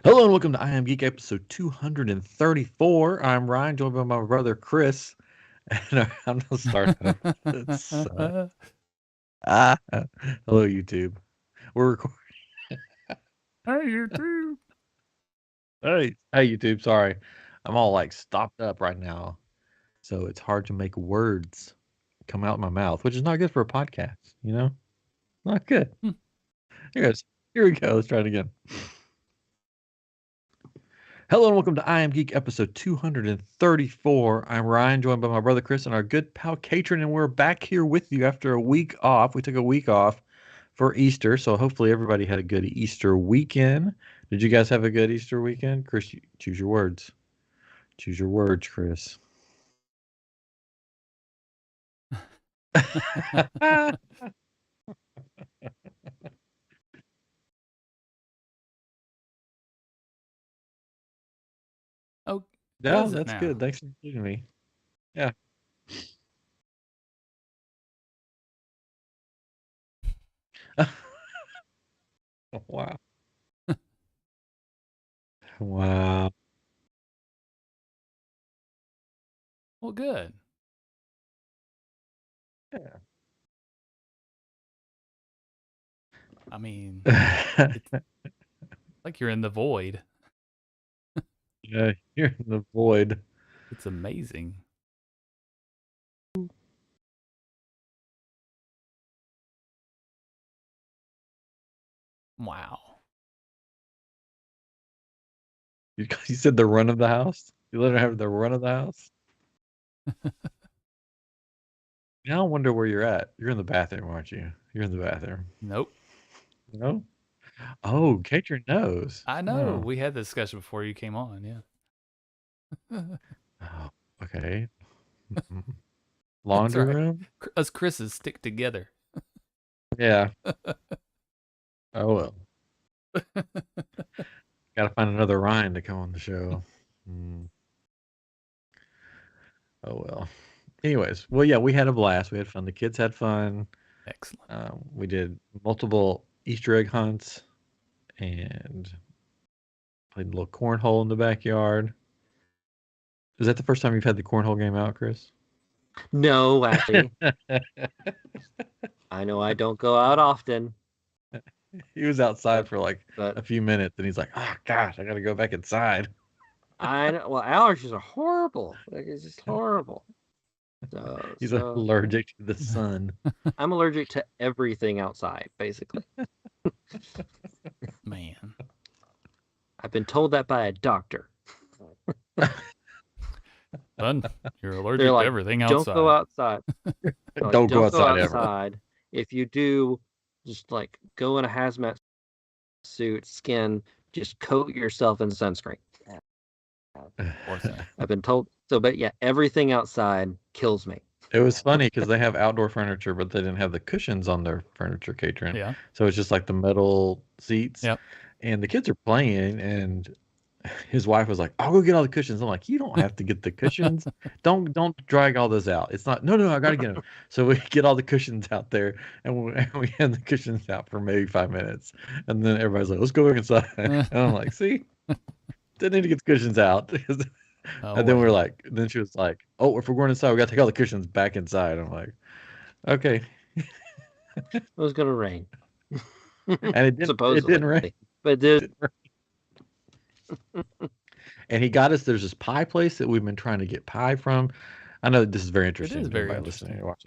Hello and welcome to iamGEEK episode 234. I'm Ryan, joined by my brother Chris. And I'm going to start out. This. Hello, YouTube. We're recording. Hey, YouTube. Hey, YouTube. Sorry. I'm all like stopped up right now. So it's hard to make words come out of my mouth, which is not good for a podcast, you know? Not good. Here we go. Let's try it again. Hello and welcome to iamGEEK episode 234. I'm Ryan, joined by my brother Chris and our good pal Katrin, and we're back here with you after a week off. We took a week off for Easter, so hopefully everybody had a good Easter weekend. Did you guys have a good Easter weekend? Chris, choose your words. Choose your words, Chris. Oh, No, that's good. Thanks for including me. Yeah. Wow. Wow. well, good. Yeah. I mean, it's like you're in the void. Yeah, you're in the void. It's amazing. Wow. You said the run of the house? You let her have the run of the house? Now I wonder where you're at. You're in the bathroom, aren't you? You're in the bathroom. Nope. No? Oh, Katrin knows. I know. Oh. We had this discussion before you came on. Yeah. Oh, okay. That's Laundry right. room? Us Chris's stick together. Yeah. Oh, well. Got to find another Ryan to come on the show. Oh, well. Anyways, well, yeah, we had a blast. We had fun. The kids had fun. Excellent. We did multiple Easter egg hunts and played a little cornhole in the backyard. Is that the first time you've had the cornhole game out, Chris? No, actually. I know I don't go out often. He was outside for like a few minutes, and he's like, "Oh gosh, I got to go back inside." I know. Well, allergies are horrible. Like, it's just horrible. He's allergic to the sun. I'm allergic to everything outside, basically. Man. I've been told that by a doctor. Son, you're allergic to everything outside. Don't go outside. Don't go outside ever. If you do, just like go in a hazmat suit, skin, just coat yourself in sunscreen. I've been told so, but yeah, everything outside kills me. It was funny because they have outdoor furniture, but they didn't have the cushions on their furniture, Katrin. Yeah. So it's just like the metal seats. Yep. And the kids are playing, and his wife was like, "I'll go get all the cushions." I'm like, "You don't have to get the cushions. Don't drag all those out. It's not. No, I gotta get them." So we get all the cushions out there, and we had the cushions out for maybe 5 minutes, and then everybody's like, "Let's go back inside." And I'm like, "See, didn't need to get the cushions out." And then we're like, then she was like, "Oh, if we're going inside, we got to take all the cushions back inside." I'm like, "Okay." It was gonna rain, and it didn't rain, but it did. And he got us. There's this pie place that we've been trying to get pie from. I know this is very interesting. It is very interesting. Listening or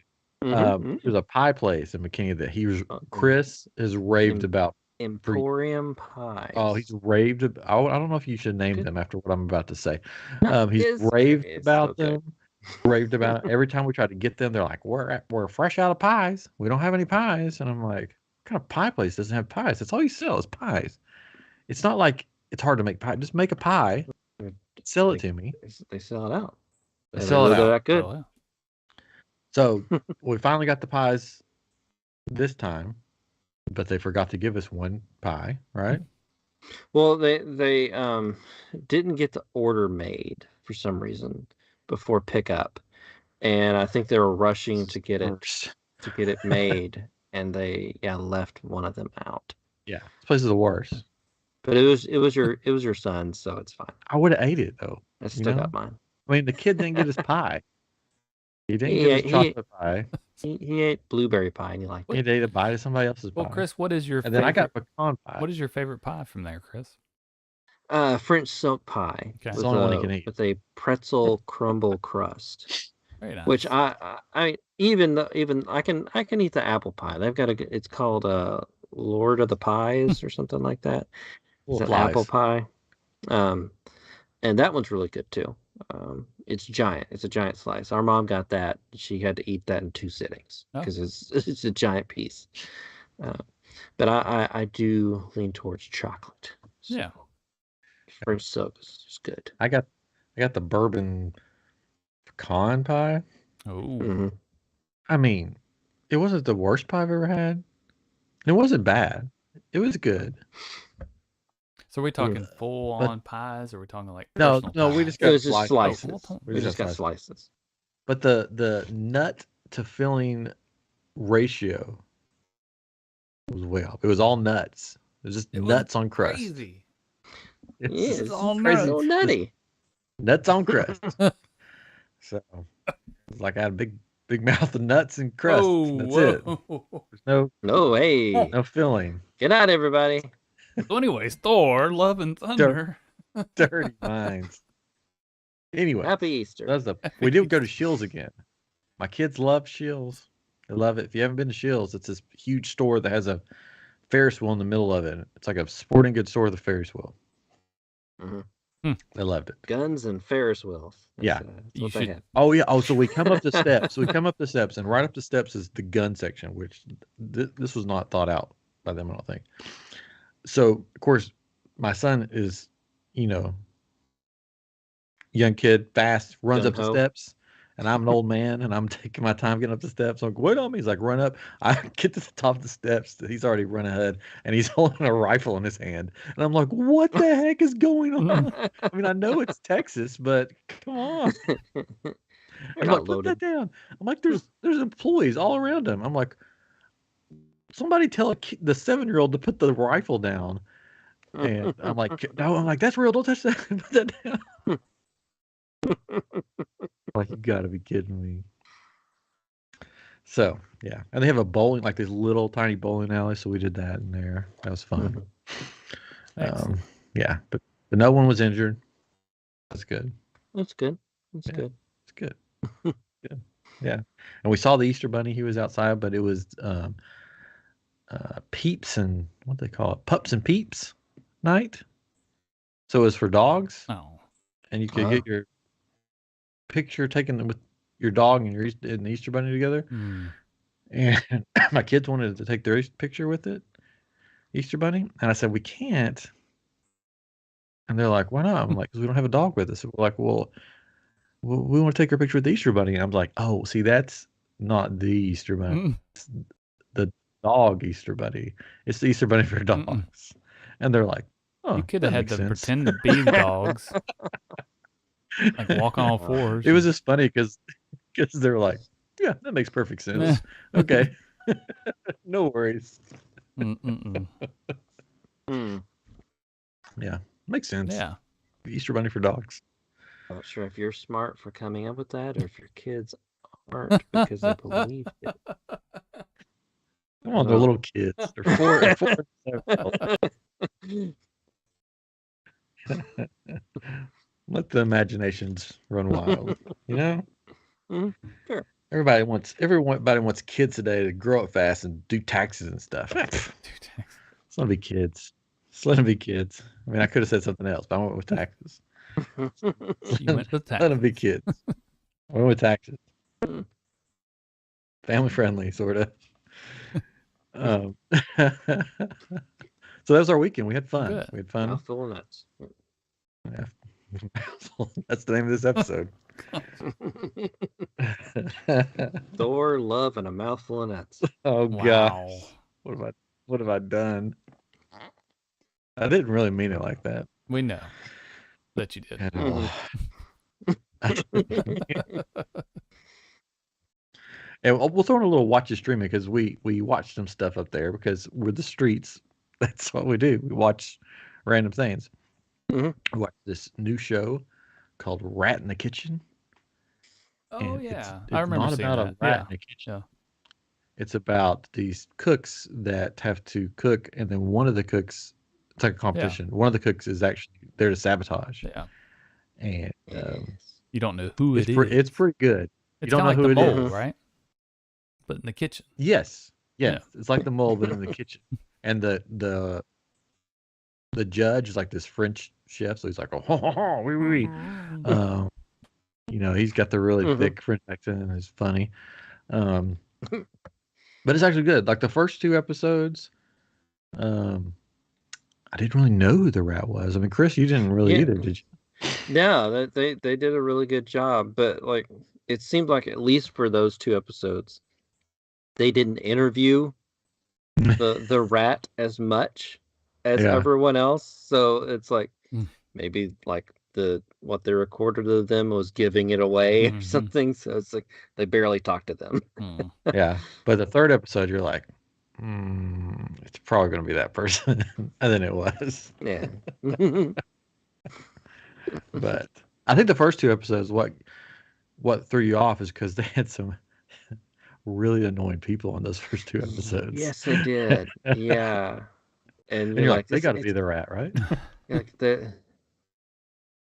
watching. There's a pie place in McKinney that Chris has raved about. Emporium Pies. Oh, he's raved. I don't know if you should name them after what I'm about to say. He's raved about them. Raved about it. Every time we try to get them, they're like, "We're fresh out of pies. We don't have any pies." And I'm like, "What kind of pie place doesn't have pies? That's all you sell is pies. It's not like it's hard to make pie. Just make a pie, sell it to me." They sell it out. They sell it out. That good. So we finally got the pies this time, but they forgot to give us one pie, right? Well, they didn't get the order made for some reason before pickup, and I think they were rushing to get it made, and they left one of them out. Yeah, this place is the worst. But it was your son, so it's fine. I would have ate it though. I still got mine. I mean, the kid didn't get his pie. He didn't He get his ate- chocolate pie. He ate blueberry pie and he liked He it. ate a bite of somebody else's Well, pie. Chris, what is your And favorite? then I got pecan pie. What is your favorite pie from there, Chris? French silk pie Okay. It's the only one you can eat. with a pretzel crumble crust. Very nice. Which I even I can eat the apple pie. They've got it's called Lord of the Pies or something like that. It's an apple pie. And that one's really good too. It's giant. It's a giant slice. Our mom got that. She had to eat that in 2 sittings because it's a giant piece. But I do lean towards chocolate. So yeah. French silk is good. I got the bourbon pecan pie. Oh. Mm-hmm. I mean, it wasn't the worst pie I've ever had. It wasn't bad. It was good. So are we talking full on pies, or are we talking like No, personal we pies? just got slices. We just got slices. But the nut to filling ratio was way off. It was all nuts. It was just nuts on crust. Crazy. It's all crazy. So nutty. Nuts on crust. So it's like I had a big mouth of nuts and crust. Oh, That's it. There's no filling. Get out, everybody. So anyways, Thor, Love and Thunder. Dirty minds. Anyway, Happy Easter. We did go to Shields again. My kids love Shields. They love it. If you haven't been to Shields, it's this huge store that has a Ferris wheel in the middle of it. It's like a sporting goods store with a Ferris wheel. Mm-hmm. They loved it. Guns and Ferris wheels. That's what they had. Oh yeah. Oh, so we come up the steps. And right up the steps is the gun section, which this was not thought out by them, I don't think. So of course, my son is, young kid, fast, runs up the steps, and I'm an old man, and I'm taking my time getting up the steps. I'm like, wait on me. He's like, run up. I get to the top of the steps. He's already run ahead, and he's holding a rifle in his hand. And I'm like, what the heck is going on? I mean, I know it's Texas, but come on. I'm like, put that down. I'm like, there's employees all around him. I'm like, somebody tell the 7-year-old to put the rifle down. And I'm like, no, that's real. Don't touch that. Put that down. Like, you gotta be kidding me. So yeah, and they have a bowling, like this little tiny bowling alley. So we did that in there. That was fun. Yeah, but no one was injured. That's good. That's good. It's good. It's good. Good. Yeah, and we saw the Easter Bunny. He was outside, but it was Peeps and what they call it, Pups and Peeps night. So it was for dogs. Oh, and you could get your picture taken with your dog and the Easter Bunny together. And my kids wanted to take their picture with it, Easter Bunny, and I said we can't. And they're like, why not? I'm like, because we don't have a dog with us. We're like, well, we want to take our picture with the Easter Bunny. And I'm like, oh, see, that's not the Easter Bunny. It's the dog Easter Bunny. It's the Easter Bunny for dogs. And they're like, oh, you could have had them pretend to be dogs. Like walk on all fours. It was just funny because they're like, yeah, that makes perfect sense. Okay. No worries. Yeah, makes sense. Yeah. The Easter Bunny for dogs. I'm not sure if you're smart for coming up with that or if your kids aren't because they believed it. Come on, they're little kids. They're 4 and 7. Let the imaginations run wild. Sure. Everybody wants kids today to grow up fast and do taxes and stuff. Let's not be kids. Just let them be kids. I mean, I could have said something else, but I went with taxes. You went with taxes. Let them be kids. I went with taxes. Family friendly, sort of. So that was our weekend. We had fun. Good. We had fun. Mouthful of nuts. Yeah. That's the name of this episode. Thor, love, and a mouthful of nuts. Oh Wow. gosh. What have I done? I didn't really mean it like that. We know that you did. And we'll throw in a little watch the streaming because we watch some stuff up there because we're the streets. That's what we do. We watch random things. Mm-hmm. I watched this new show called Rat in the Kitchen. Oh And yeah, it's I remember not seeing about that. a rat Yeah, in the kitchen. yeah. It's about these cooks that have to cook, and then one of the cooks, it's like a competition. One of the cooks is actually there to sabotage, Yeah. and Yes. You don't know who it is. it's pretty good. You It's don't kind know of like who the it mole, is. right? But in the kitchen. Yes, Yeah. it's like the mole, but in the kitchen. And the judge is like this French chef, so he's like, oh, ho, ho, ho, wee, wee, wee. You know, he's got the really thick French accent, and it's funny. But it's actually good. Like the first 2 episodes, I didn't really know who the rat was. I mean, Chris, you didn't really either, did you? No, they did a really good job, but like it seemed like at least for those 2 episodes, they didn't interview the rat as much as Yeah. everyone else. So it's like Mm. maybe like what they recorded of them was giving it away or something. So it's like they barely talked to them. Yeah. But the 3rd episode, you're like, it's probably going to be that person. And then it was. Yeah. But I think the first 2 episodes, what threw you off is because they had some really annoying people in those first 2 episodes. Yes, they did. Yeah. And you're like, they got to be the rat, right? Like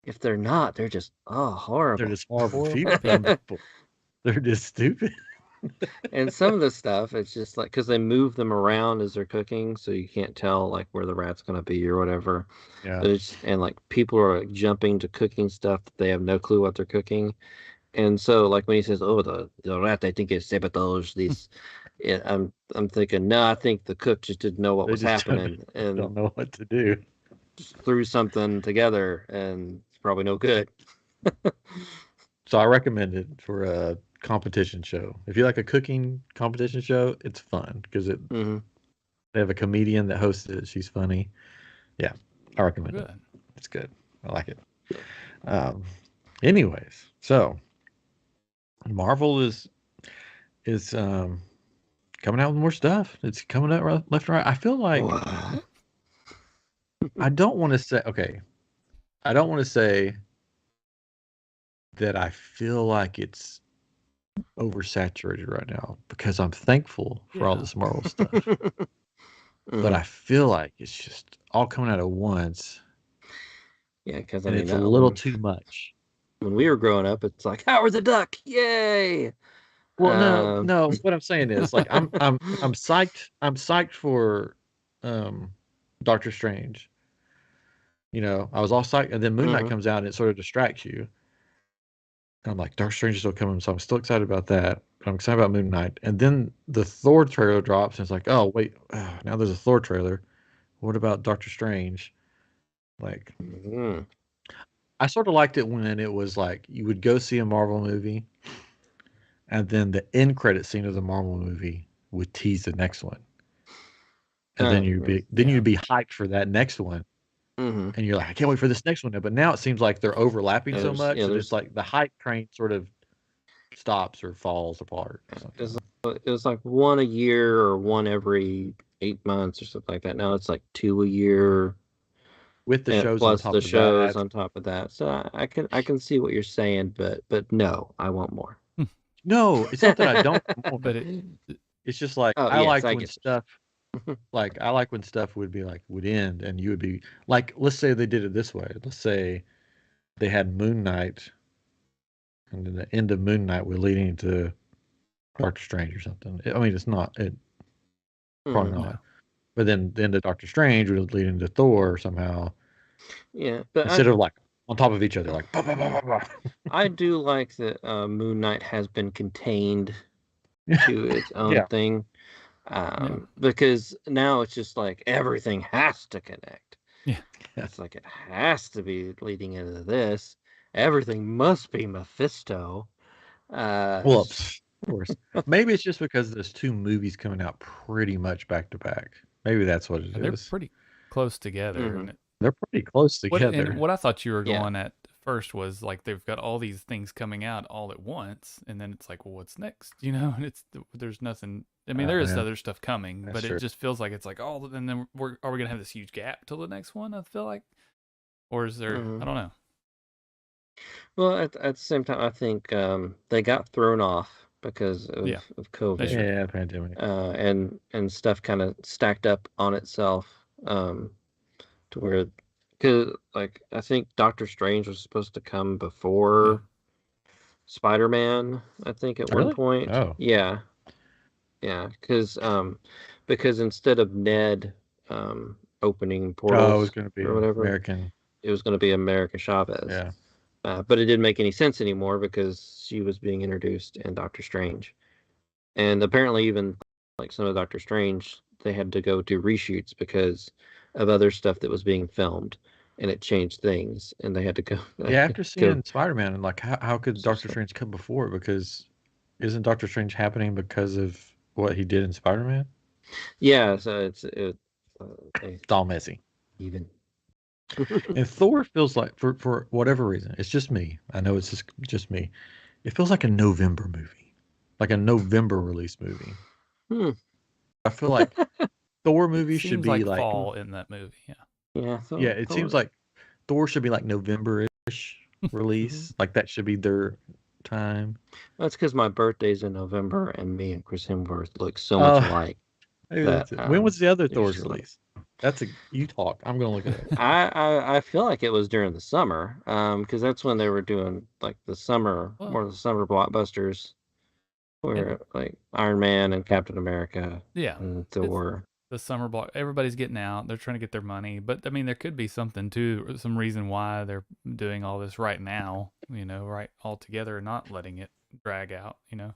if they're not, they're just horrible. They're just horrible people. They're just stupid. And some of the stuff, it's just like because they move them around as they're cooking, so you can't tell like where the rat's gonna be or whatever. Yeah. And like people are like jumping to cooking stuff that they have no clue what they're cooking. And so like when he says, "Oh, the rat, I think it sabotaged this," I'm thinking, no, I think the cook just didn't know what was happening and don't know what to do. just threw something together, and it's probably no good. So I recommend it for a competition show. If you like a cooking competition show, it's fun because they have a comedian that hosts it. She's funny. Yeah, I recommend it. It's good. I like it. Anyways, so Marvel is coming out with more stuff. It's coming out left and right. I feel like I don't want to say I don't want to say that I feel like it's oversaturated right now because I'm thankful for all this Marvel stuff. But I feel like it's just all coming out at once. Yeah, because it's a little too much. When we were growing up, it's like Howard the Duck, yay! Well, no. What I'm saying is, like, I'm psyched. I'm psyched for Doctor Strange. You know, I was all psyched, and then Moon Knight comes out, and it sort of distracts you. I'm like, Doctor Strange is still coming, so I'm still excited about that. I'm excited about Moon Knight, and then the Thor trailer drops, and it's like, oh wait, now there's a Thor trailer. What about Doctor Strange? Like, I sort of liked it when it was like you would go see a Marvel movie, and then the end credit scene of the Marvel movie would tease the next one, and then you'd be hyped for that next one, and you're like, I can't wait for this next one. But now it seems like they're overlapping so much that it's like the hype train sort of stops or falls apart. It was like one a year or one every 8 months or something like that. Now it's like 2 a year. With the shows plus on top the of shows that. on top of that. So I can see what you're saying, but no, I want more. No, it's not that I don't want more, but it's just like I like when stuff like I like when stuff would end and you would be like, let's say they did it this way. Let's say they had Moon Knight and then the end of Moon Knight would lead into Doctor Strange or something. I mean, it's not probably not. But then the end of Doctor Strange would lead into Thor somehow. Yeah, but instead of like on top of each other, like bah, bah, bah, bah, bah. I do like that Moon Knight has been contained to its own thing. Because now it's just like everything has to connect. Yeah. It's like it has to be leading into this. Everything must be Mephisto. Well, of course. Maybe it's just because there's 2 movies coming out pretty much back to back. Maybe that's what it is. They're pretty close together. They're pretty close together. What I thought you were going at first was like they've got all these things coming out all at once, and then it's like, well, what's next? You know, and there's nothing. I mean, there is other stuff coming, but it just feels like it's like, oh, and then are we gonna have this huge gap till the next one? I feel like, or is there? I don't know. Well, at the same time, I think they got thrown off because of COVID. Yeah, pandemic. And stuff kind of stacked up on itself to where, because like I think Doctor Strange was supposed to come before Spider-Man. I think at one point. Oh. Yeah, because instead of Ned opening portals, it was going to be or whatever, American. It was going to be America Chavez. Yeah. But it didn't make any sense anymore because she was being introduced in Doctor Strange. And apparently even like some of Doctor Strange, they had to go do reshoots because of other stuff that was being filmed, and it changed things, and they had to go. Yeah, after seeing Spider-Man, and like, how could Doctor Strange come before it? Because isn't Doctor Strange happening because of what he did in Spider-Man? Yeah, so it's all messy. Even. And Thor feels like, for whatever reason, it's just me. I know it's just me. It feels like a November movie, like a November release movie. I feel like Thor movies should be like fall in that movie. Yeah. Yeah, it seems like Thor should be like November-ish release. Like that should be their time. That's because my birthday's in November, and me and Chris Hemsworth look so much alike. When was the other Thor's release? You talk. I'm gonna look at it. I feel like it was during the summer, because that's when they were doing like the summer, more of the summer blockbusters, where like Iron Man and Captain America, and Thor. The summer block. Everybody's getting out. They're trying to get their money, but I mean, there could be something too, some reason why they're doing all this right now. You know, right all together, and not letting it drag out. You know.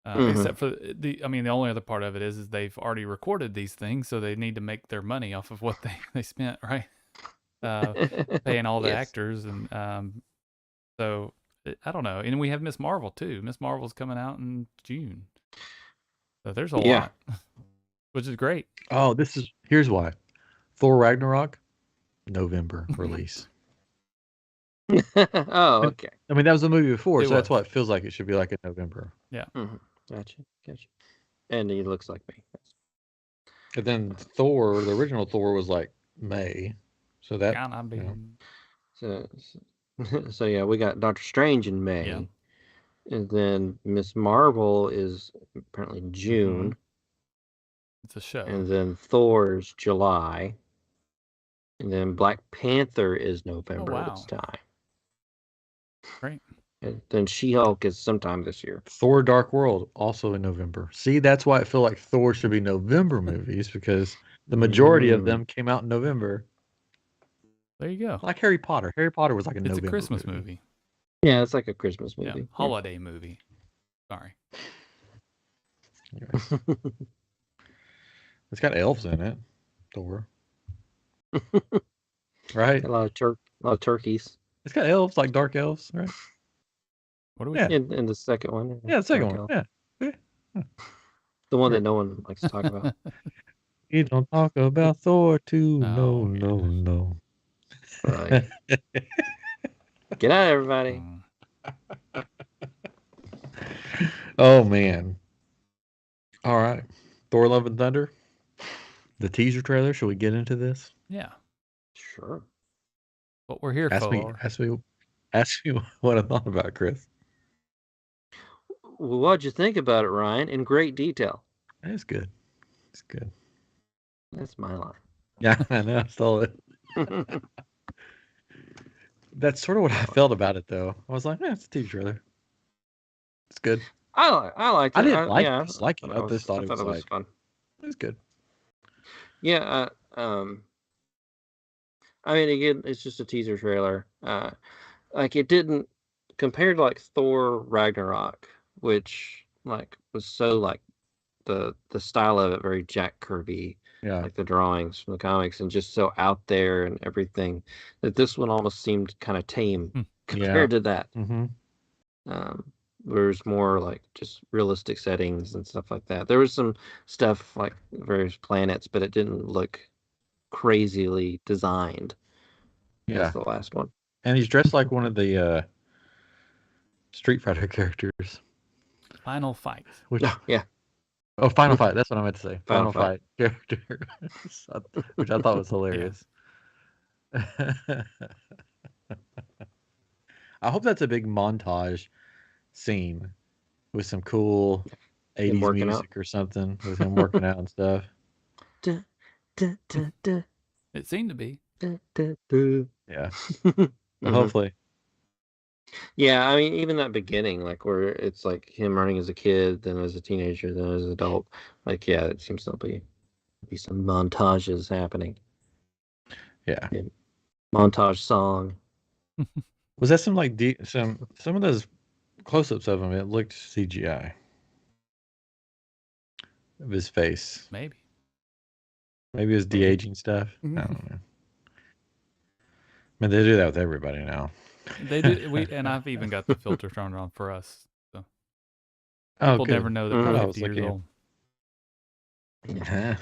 Except for the only other part of it is they've already recorded these things, so they need to make their money off of what they spent, right? Paying all the actors, and so I don't know. And we have Miss Marvel too. Miss Marvel's coming out in June, so there's a lot, which is great. Oh, here's why. Thor Ragnarok, November release. Oh, okay. I mean, that was the movie before, so that's why it feels like it should be like in November. Yeah. Gotcha. And he looks like me. And then Thor, the original Thor, was like May, so that. So yeah, we got Doctor Strange in May, and then Miss Marvel is apparently June. It's a show. And then Thor's July, and then Black Panther is November this time. Great. And then She-Hulk is sometime this year. Thor: Dark World also in November. See, that's why I feel like Thor should be November movies, because the majority of them came out in November. There you go. Like Harry Potter. Harry Potter was like a November. It's a Christmas movie. Yeah, it's like a Christmas movie. Yeah. Holiday movie. Sorry. It's got elves in it. Thor. Right? A lot of turkeys. It's got elves, like dark elves, right? What do we in the second one? Yeah, the second one. Yeah. The one that no one likes to talk about. You don't talk about Thor too. No. Right. Good night, everybody. Oh man. All right. Thor: Love and Thunder. The teaser trailer. Should we get into this? Yeah. Sure. What we're here for. Ask me what I thought about it, Chris. Well, what'd you think about it, Ryan? In great detail. It's good. It's good. That's my line. Yeah, I know. I stole it. That's sort of what I felt about it, though. I was like, it's a teaser trailer. It's good. I liked it. I didn't like it. I just thought it was fun. It was good. Yeah. I mean, again, it's just a teaser trailer. Like it didn't, compared to like Thor Ragnarok, which like was so like the style of it very Jack Kirby, like the drawings from the comics, and just so out there and everything, that this one almost seemed kind of tame compared to that. There's more like just realistic settings and stuff like that. There was some stuff like various planets, but it didn't look crazily designed. That's the last one. And he's dressed like one of the Street Fighter characters. Final Fight. Which, yeah. Oh, Final Fight. That's what I meant to say. Final Final Fight character, which I thought was hilarious. Yeah. I hope that's a big montage scene with some cool 80s music or something with him working out and stuff. It seemed to be. Yeah. Hopefully. Yeah, I mean, even that beginning, like where it's like him running as a kid, then as a teenager, then as an adult. Like, yeah, it seems to be some montages happening. Yeah. Montage song. Was that some like some of those close-ups of him? It looked CGI of his face. Maybe it was de-aging stuff. I don't know. I mean, they do that with everybody now. They do. And I've even got the filter turned on for us. So people never know that we're 50 years old.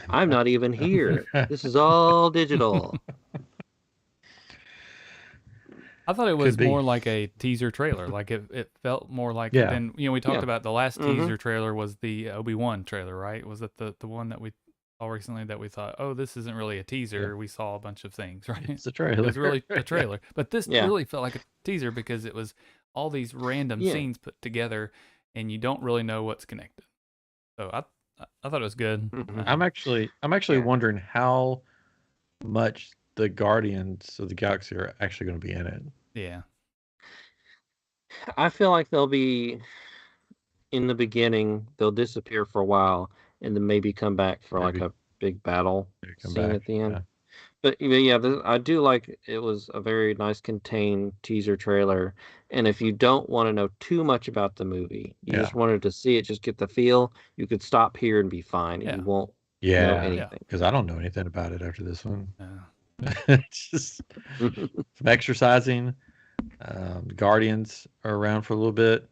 I'm not even here. This is all digital. I thought it was more like a teaser trailer. Like it felt more like. Yeah. And we talked about the last teaser trailer was the Obi-Wan trailer, right? Was it the one that we saw recently that we thought, oh, this isn't really a teaser. Yeah. We saw a bunch of things, right? It's a trailer. It was really a trailer, but this really felt like a teaser because it was all these random scenes put together, and you don't really know what's connected. So I thought it was good. I'm actually wondering how much the Guardians of the Galaxy are actually going to be in it. Yeah. I feel like they'll be in the beginning, they'll disappear for a while and then maybe come back for like a big battle scene at the end. Yeah. But yeah, I do like it was a very nice contained teaser trailer. And if you don't want to know too much about the movie, you just wanted to see it, just get the feel, you could stop here and be fine. And you won't know anything. Because I don't know anything about it after this one. It's just some exercising. Guardians are around for a little bit,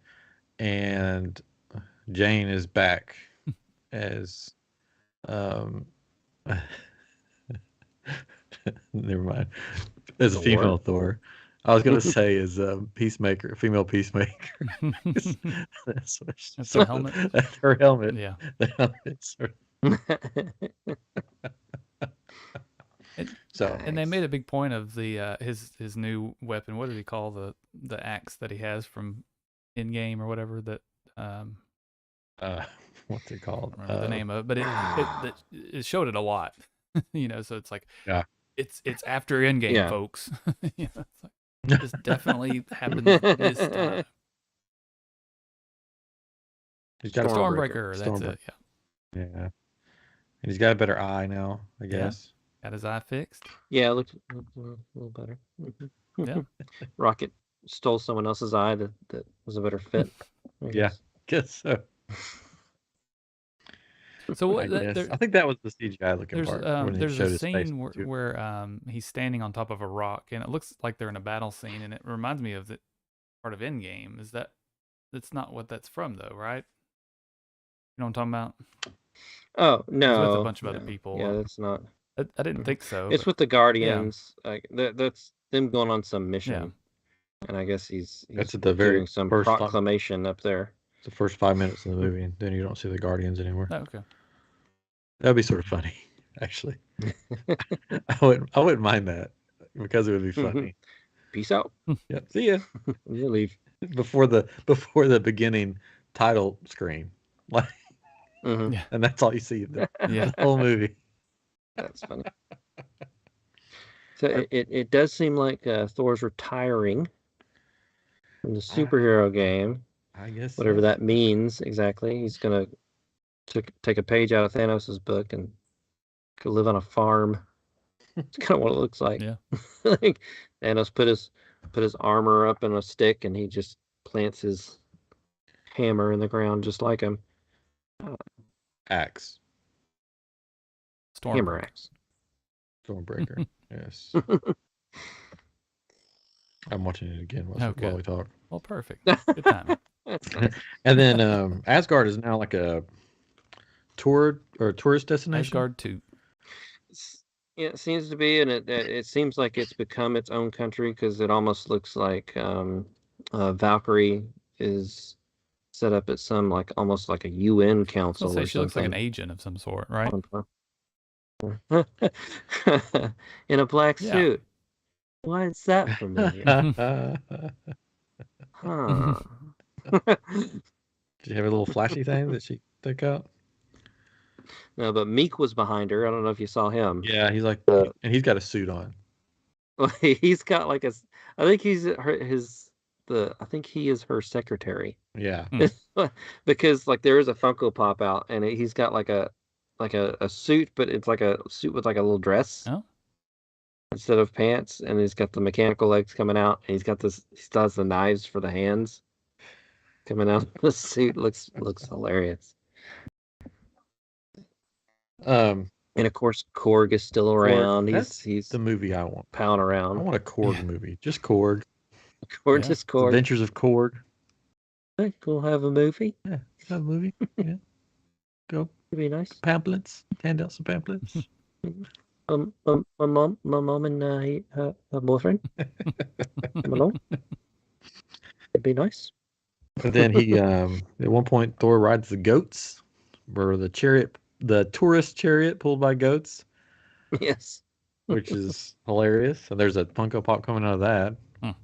and Jane is back as never mind, as a female Thor. I was gonna say as a peacemaker, female peacemaker. That's her helmet. Her helmet. Yeah. And they made a big point of the his new weapon. What did he call the axe that he has from Endgame or whatever that what's it called? I don't remember the name of it, but it showed it a lot. So it's like it's after Endgame, folks. It's like this definitely happened this time. He's got Stormbreaker. That's it. Yeah. And he's got a better eye now, I guess. Got his eye fixed. Yeah, it looks a little better. Yeah. Rocket stole someone else's eye that was a better fit. I guess so. So what? I think that was the CGI looking part. There's a scene where he's standing on top of a rock, and it looks like they're in a battle scene, and it reminds me of the part of Endgame. That's not what that's from, though, right? You know what I'm talking about? Oh no, it's with a bunch of other people. Yeah, that's not. I didn't think so. It's with the Guardians. Like that's them going on some mission, and I guess he's that's at the very doing some proclamation up there. It's the first 5 minutes of the movie, and then you don't see the Guardians anymore. Oh, okay. That'd be sort of funny, actually. I wouldn't mind that because it would be funny. Peace out. Yep. See ya. You leave before the beginning title screen, like, and that's all you see. The whole movie. That's funny. So it does seem like Thor's retiring from the superhero game. I guess whatever that means exactly. He's gonna take a page out of Thanos' book and go live on a farm. It's kind of what it looks like. Yeah. Like Thanos put his armor up in a stick, and he just plants his hammer in the ground just like him. Axe. Hammer axe. Stormbreaker. Yes. I'm watching it again while we talk. Well, perfect. Good timing. And then Asgard is now like a tourist destination. Asgard 2. Yeah, it seems to be, and it seems like it's become its own country because it almost looks like Valkyrie is set up at some almost like a UN I was gonna council say or she looks like an something. agent of some sort, right? In a black Yeah. suit. Why is that familiar? Huh. Did you have a little flashy thing that she took out? No, but Meek was behind her. I don't know if you saw him. Yeah, he's like, and he's got a suit on. He's got like I think he's I think he is her secretary. Yeah. Because there is a Funko Pop out and he's got like a suit, but it's like a suit with like a little dress Oh. instead of pants, and he's got the mechanical legs coming out, and he still has the knives for the hands coming out of the suit. Looks hilarious. And of course, Korg is still around. He's the movie I want. pound I around. want a Korg movie. Just Korg. Just Korg. The Adventures of Korg. I think we'll have a movie. Yeah, have a movie. Yeah. Go. It'd be nice. Pamphlets. Hand out some pamphlets. My mom and her boyfriend. Come along. It'd be nice. But then he, at one point, Thor rides the goats, or the tourist chariot pulled by goats. Yes. Which is hilarious. And there's a Funko Pop coming out of that,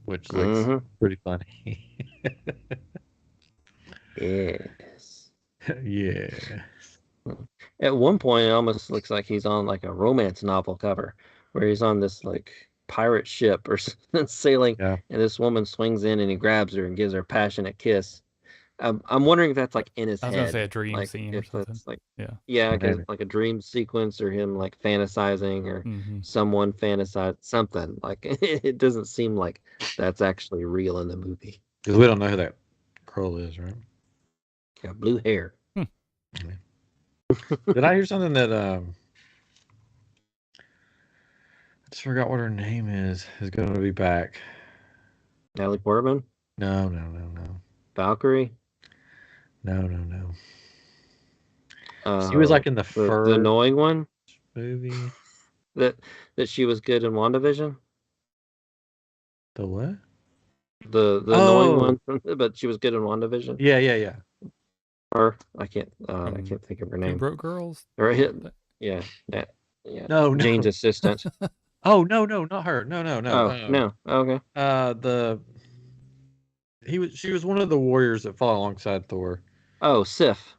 which looks pretty funny. Yes. Yes. At one point, it almost looks like he's on like a romance novel cover, where he's on this pirate ship or something sailing, and this woman swings in and he grabs her and gives her a passionate kiss. I'm wondering if that's in his head. I was gonna say a dream scene or something. Like a dream sequence, or him fantasizing, or someone fantasize something. It doesn't seem like that's actually real in the movie. Because we don't know who that girl is, right? Got blue hair. Did I hear something that I just forgot what her name is going to be back? Natalie Portman? No. Valkyrie? No. She was in the first the annoying one movie. That she was good in WandaVision? The what? The annoying one, but she was good in WandaVision? Yeah. Or I can't think of her name. Two Broke Girls? Or yeah. No. Jane's assistant. Oh no, not her. No. Oh no. Okay. She was one of the warriors that fought alongside Thor. Oh, Sif.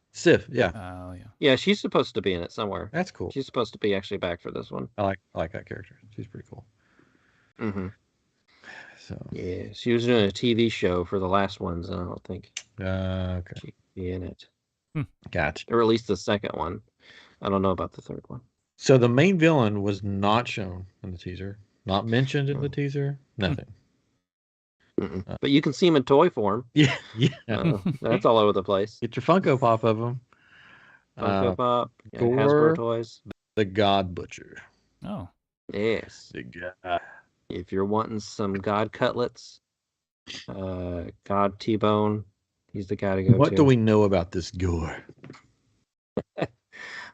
Yeah. Oh yeah. Yeah, she's supposed to be in it somewhere. That's cool. She's supposed to be actually back for this one. I like that character. She's pretty cool. Mm-hmm. So yeah, she was doing a TV show for the last ones, and I don't think okay. she'd be in it. Gotcha. Or at least the second one. I don't know about the third one. So the main villain was not shown in the teaser, not mentioned in the teaser, nothing. But you can see him in toy form. Yeah. That's all over the place. Get your Funko Pop of him. Funko Pop, Thor, Hasbro toys. The God Butcher. Oh. Yes. The God. If you're wanting some God cutlets, God T-Bone, he's the guy to go to. What do we know about this gore?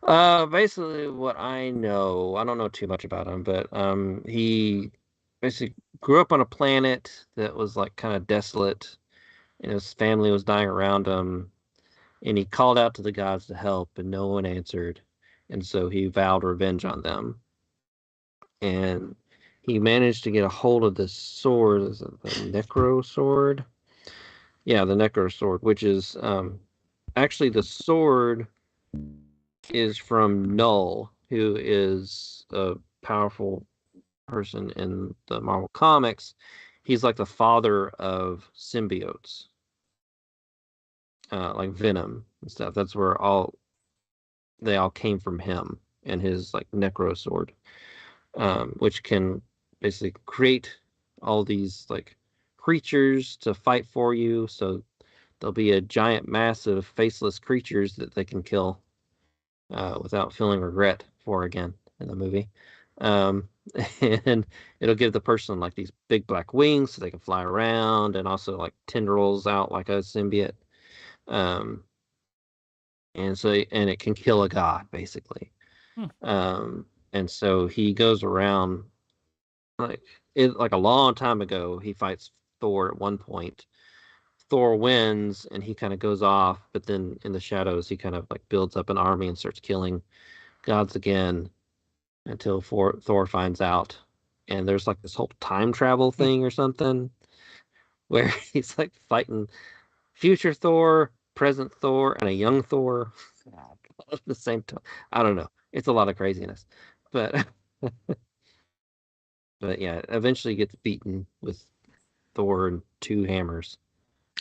Basically what I know, I don't know too much about him, but he basically grew up on a planet that was kind of desolate, and his family was dying around him, and he called out to the gods to help, and no one answered, and so he vowed revenge on them. And he managed to get a hold of this sword. Is it the Necro Sword? Yeah, the Necro Sword, which is actually the sword is from Null, who is a powerful person in the Marvel Comics. He's like the father of symbiotes, like Venom and stuff. That's where they all came from him and his Necro Sword, which can basically create all these creatures to fight for you. So there'll be a giant mass of faceless creatures that they can kill without feeling regret for again in the movie. And it'll give the person these big black wings so they can fly around, and also tendrils out like a symbiote. And it can kill a god basically. And And so he goes around like a long time ago. He fights Thor at one point. Thor wins, and he kind of goes off. But then in the shadows, he kind of like builds up an army and starts killing gods again until Thor finds out. And there's like this whole time travel thing or something where he's like fighting future Thor, present Thor, and a young Thor at the same time. I don't know. It's a lot of craziness, but but yeah, eventually gets beaten with Thor and 2 hammers.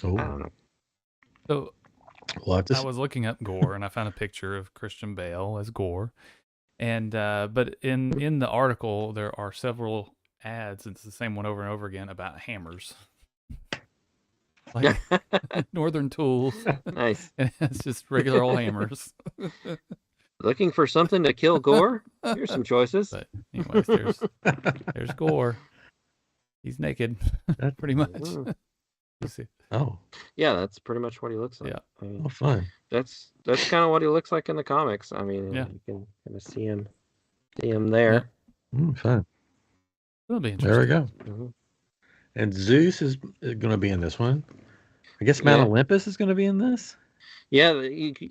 Oh, I don't know. So we'll have to I was looking up Gore, and I found a picture of Christian Bale as Gore. And but in the article there are several ads. It's the same one over and over again about hammers, like Northern Tools. Nice. And it's just regular old hammers. Looking for something to kill Gore? Here's some choices. But anyways, there's Gore. He's naked, pretty much. You see. Oh, yeah, that's pretty much what he looks like. Yeah. I mean, oh, fun. that's kind of what he looks like in the comics. I mean, Yeah. you can kind of see him there. Fun. It'll be There we interesting. go. Mm-hmm. And Zeus is going to be in this one. I guess Mount Olympus is going to be in this. Yeah,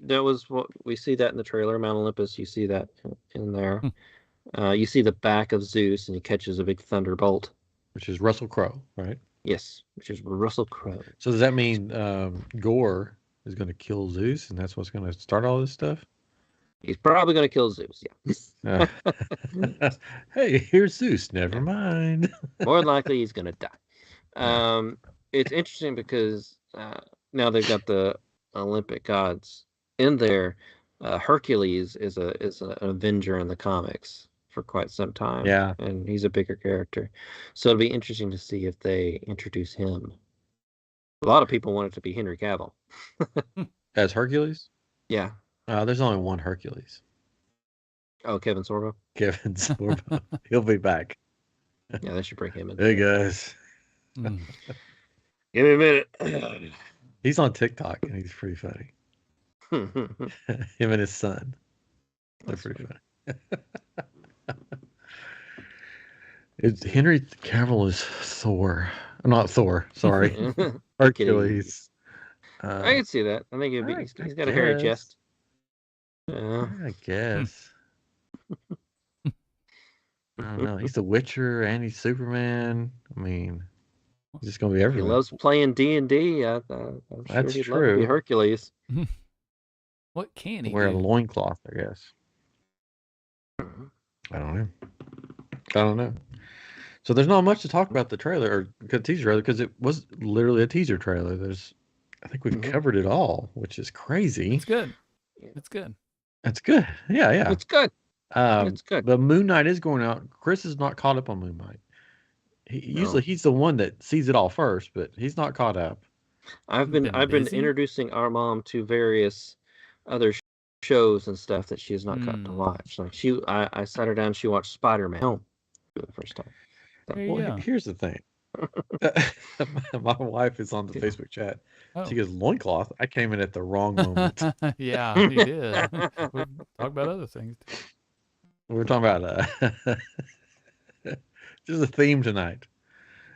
that was what we see that in the trailer. Mount Olympus, you see that in there. You see the back of Zeus, and he catches a big thunderbolt, which is Russell Crowe, right? Yes, which is Russell Crowe. So does that mean Gore is going to kill Zeus, and that's what's going to start all this stuff? He's probably going to kill Zeus. Yeah. Hey, here's Zeus. Never mind. More than likely, he's going to die. It's interesting because now they've got the Olympic gods in there. Hercules is an Avenger in the comics for quite some time. Yeah, and he's a bigger character, so it'll be interesting to see if they introduce him. A lot of people want it to be Henry Cavill as Hercules. Yeah. There's only one Hercules. Oh, Kevin Sorbo. Kevin Sorbo. He'll be back. Yeah, they should bring him in. Hey guys. Give me a minute. He's on TikTok and he's pretty funny. Him and his son. They're pretty funny. Henry Cavill is Thor. Not Thor, sorry. Hercules. I can see that. I think he's got a hairy chest. I guess. I don't know. He's the Witcher and he's Superman. I mean, he's just gonna be everywhere. He loves playing D&D. I'm sure That's he'd true. love to be Hercules. What can he wear do? a loincloth, I guess. I don't know. So there's not much to talk about the trailer or teaser trailer because it was literally a teaser trailer. I think we've covered it all, which is crazy. It's good. It's good. That's good. Yeah. It's good. It's good. The Moon Knight is going out. Chris is not caught up on Moon Knight. Usually he's the one that sees it all first, but he's not caught up. I've been introducing our mom to various other shows and stuff that she has not gotten to watch. Like I sat her down. She watched Spider-Man for the first time. Well, here's the thing. My wife is on the Facebook chat. Oh. She goes, loincloth? I came in at the wrong moment. Yeah, you did. We'll talk about other things. We're talking about just a theme tonight.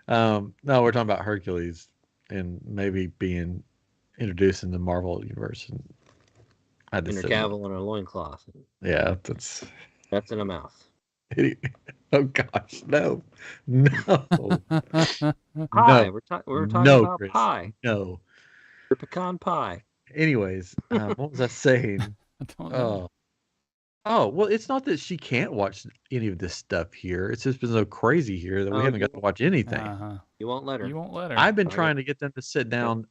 No, we're talking about Hercules and maybe being introduced in the Marvel universe. And I just Henry Cavill in a loincloth. Yeah, that's in a mouth. Oh gosh, no. Pie. No. We're talking about Chris. pie. No. Pecan pie. Anyways, what was I saying? I don't know. Oh, well, it's not that she can't watch any of this stuff here. It's just been so crazy here that we haven't got to watch anything. You won't let her. You won't let her. I've been trying to get them to sit down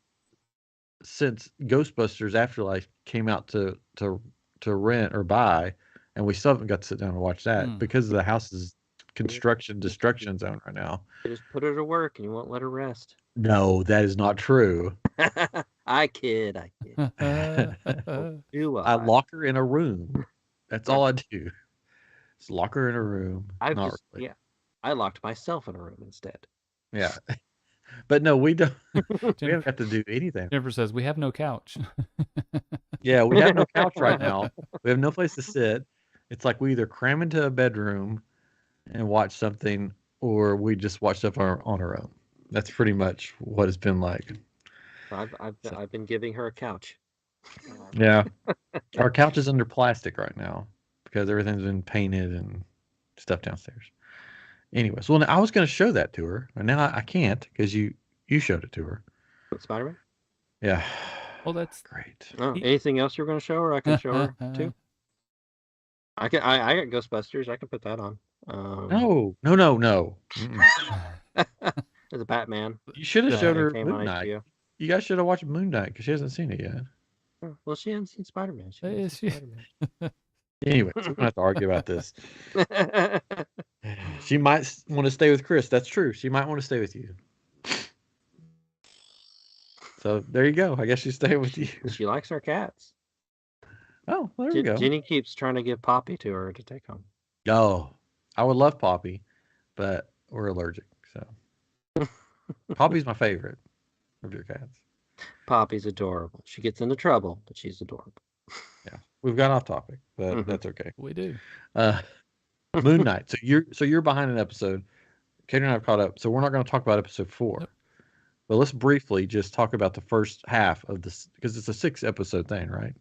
since Ghostbusters Afterlife came out to rent or buy, and we still haven't got to sit down and watch that because of the house's construction destruction zone right now. You just put her to work and you won't let her rest. No, that is not true. I kid. Do I lock her in a room. That's all I do. Just lock her in a room. Yeah. I locked myself in a room instead. Yeah. But no, we don't. We haven't got to do anything. Jennifer says, we have no couch. Yeah, we have no couch right now. We have no place to sit. It's like we either cram into a bedroom and watch something, or we just watch stuff on our own. That's pretty much what it's been like. I've been giving her a couch. Yeah, our couch is under plastic right now because everything's been painted and stuff downstairs. Anyways, well, I was going to show that to her, and now I can't because you showed it to her. Spider-Man? Yeah. Well, that's great. Oh, anything else you're going to show her? I can show her too. I got Ghostbusters. I can put that on. No. There's a Batman. You should have showed her came Moon on Knight. HBO. You guys should have watched Moon Knight because she hasn't seen it yet. Oh, well, she hasn't seen Spider-Man. Anyway, so we don't have to argue about this. She might want to stay with Chris. That's true. She might want to stay with you. So there you go. I guess she's staying with you. She likes our cats. Oh, there we go. Jenny keeps trying to give Poppy to her to take home. Oh, I would love Poppy, but we're allergic. So Poppy's my favorite of your cats. Poppy's adorable. She gets into trouble, but she's adorable. Yeah, we've got off topic, but that's okay. We do. Moon Knight. So you're behind an episode. Katie and I have caught up, so we're not going to talk about episode 4. Nope. But let's briefly just talk about the first half of this because it's a 6-episode thing, right?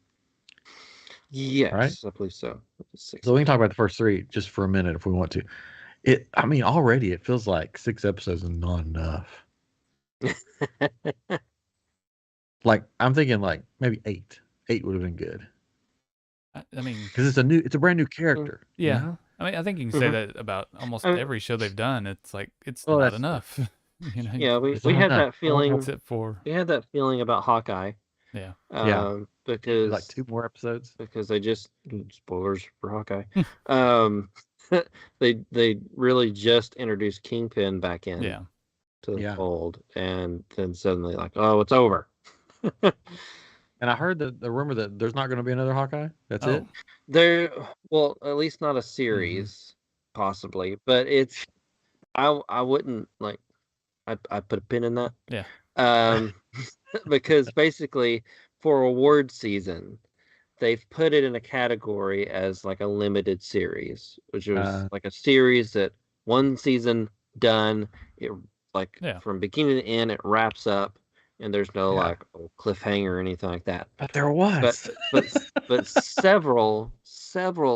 Yes, right? I believe so. So we can talk about the first 3 just for a minute if we want to. Already it feels like 6 episodes is not enough. Like I'm thinking like maybe 8. 8 would have been good. I mean, because it's a brand new character. Yeah, you know? I mean, I think you can say that about almost every show they've done. It's like it's not enough. You know, yeah, we had that feeling. Except for we had that feeling about Hawkeye. Yeah. Because like 2 more episodes. Because they just spoilers for Hawkeye. They really just introduced Kingpin back in. Yeah. To the fold, and then suddenly like, oh, it's over. And I heard the rumor that there's not going to be another Hawkeye. That's it. Well, at least not a series, possibly. But it's, I wouldn't like, I put a pin in that. Yeah. Because basically, for award season, they've put it in a category as like a limited series, which was like a series that one season done. It from beginning to end, it wraps up. And there's no like cliffhanger or anything like that. But there was. But several